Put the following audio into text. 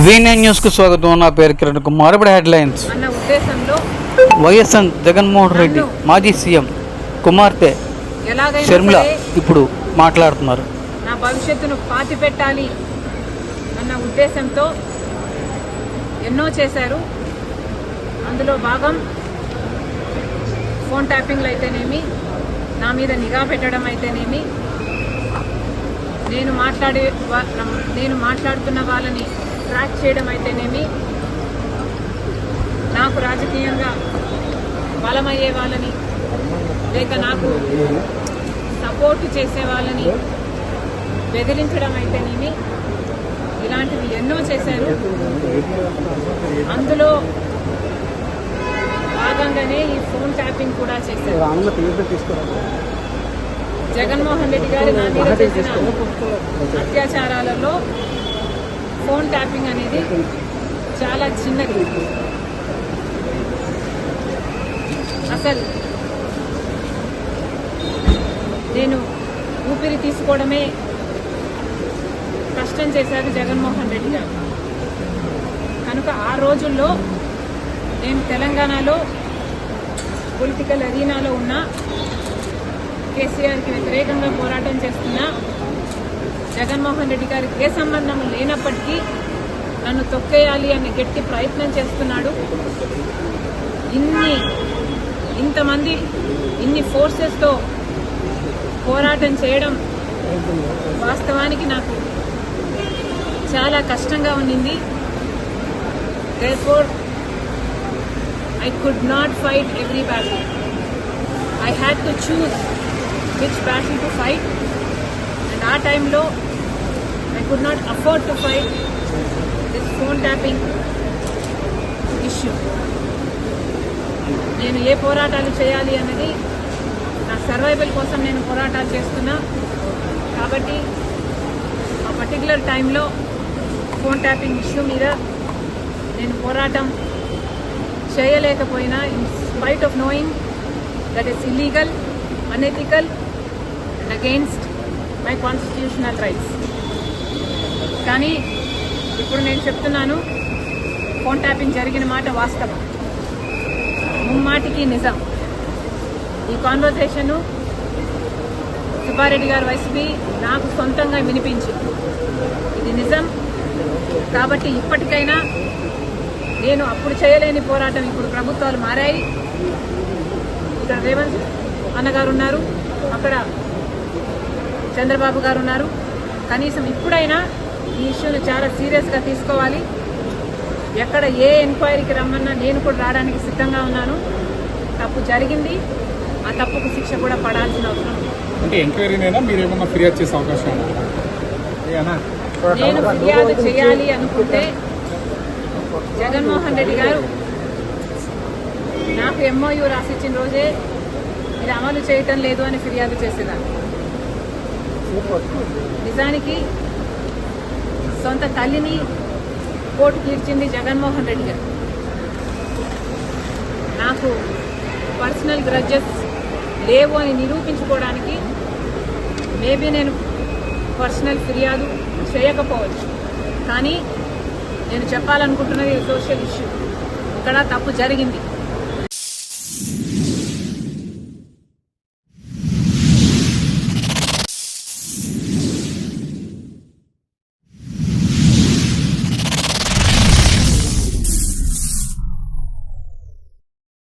V9 news కు స్వాగతం. నా పేరు కిరణ్ కుమార్. ఇప్పుడు హెడ్లైన్స్. వైఎస్ జగన్మోహన్ రెడ్డి మాజీ సీఎం కుమార్తె షర్మిల ఇప్పుడు మాట్లాడుతున్నారు. నా భవిష్యత్తును పాతి పెట్టాలి అన్న ఉద్దేశంతో ఎన్నో చేశారు. అందులో భాగం ఫోన్ ట్యాపింగ్లు అయితేనేమి, నా మీద నిఘా పెట్టడం అయితేనేమి, నేను మాట్లాడుతున్న వాళ్ళని ట్రాక్ చేయడం అయితేనేమి, నాకు రాజకీయంగా బలమయ్యే వాళ్ళని లేక నాకు సపోర్ట్ చేసే వాళ్ళని బెదిరించడం అయితేనేమి, ఇలాంటివి ఎన్నో చేశారు. అందులో భాగంగానే ఈ ఫోన్ ట్యాపింగ్ కూడా చేశారు. జగన్మోహన్ రెడ్డి గారు నా మీద చేసిన అత్యాచారాలలో ఫోన్ ట్యాపింగ్ అనేది చాలా చిన్నది. అసలు నేను ఊపిరి తీసుకోవడమే కష్టం చేశారు జగన్మోహన్ రెడ్డి గారు. కనుక ఆ రోజుల్లో నేను తెలంగాణలో పొలిటికల్ అరీనాలో ఉన్న కేసీఆర్కి వ్యతిరేకంగా పోరాటం చేస్తున్నా, జగన్మోహన్ రెడ్డి గారికి ఏ సంబంధం లేనప్పటికీ నన్ను తొక్కేయాలి అనే గట్టి ప్రయత్నం చేస్తున్నాడు. ఇంతమంది ఇన్ని ఫోర్సెస్తో పోరాటం చేయడం వాస్తవానికి నాకు చాలా కష్టంగా ఉండింది. Therefore, I could not fight every battle. I had to choose which battle to fight. And ఆ టైంలో I could not afford to fight this phone tapping issue. నేను ఏ పోరాటాలు చేయాలి అన్నది నా సర్వైవల్ కోసం నేను పోరాటాలు చేస్తున్నా. కాబట్టి ఆ పర్టికులర్ టైంలో ఫోన్ ట్యాపింగ్ ఇష్యూ మీద నేను పోరాటం చేయలేకపోయినా, in spite of knowing that is illegal, unethical and against my constitutional rights. కానీ ఇప్పుడు నేను చెప్తున్నాను, ఫోన్ ట్యాపింగ్ జరిగిన మాట వాస్తవం, ముమ్మాటికి నిజం. ఈ కాన్వర్సేషను సుబ్బారెడ్డి గారు వైసీపీ నాకు సొంతంగా వినిపించింది. ఇది నిజం. కాబట్టి ఇప్పటికైనా నేను అప్పుడు చేయలేని పోరాటం, ఇప్పుడు ప్రభుత్వాలు మారాయి, ఇక్కడ రేవంత్ అన్నగారు ఉన్నారు, అక్కడ చంద్రబాబు గారు ఉన్నారు. కనీసం ఇప్పుడైనా ఈ ఇష్యూని చాలా సీరియస్గా తీసుకోవాలి. ఎక్కడ ఏ ఎంక్వైరీకి రమ్మన్నా నేను కూడా రావడానికి సిద్ధంగా ఉన్నాను. తప్పు జరిగింది, ఆ తప్పుకు శిక్ష కూడా పడాల్సిన అవసరం ఉంది. నేను ఫిర్యాదు చేయాలి అనుకుంటే జగన్మోహన్ రెడ్డి గారు నాకు MOU రాసిచ్చిన రోజే ఇది అమలు చేయటం లేదు అని ఫిర్యాదు చేసేదాన్ని. నిజానికి సొంత తల్లిని కోర్టుకు ఇచ్చింది జగన్మోహన్ రెడ్డి గారు. నాకు పర్సనల్ గ్రడ్జెస్ లేవు అని నిరూపించుకోవడానికి మేబీ నేను పర్సనల్ ఫిర్యాదు చేయకపోవచ్చు. కానీ నేను చెప్పాలనుకుంటున్నది సోషల్ ఇష్యూ. ఇక్కడ తప్పు జరిగింది.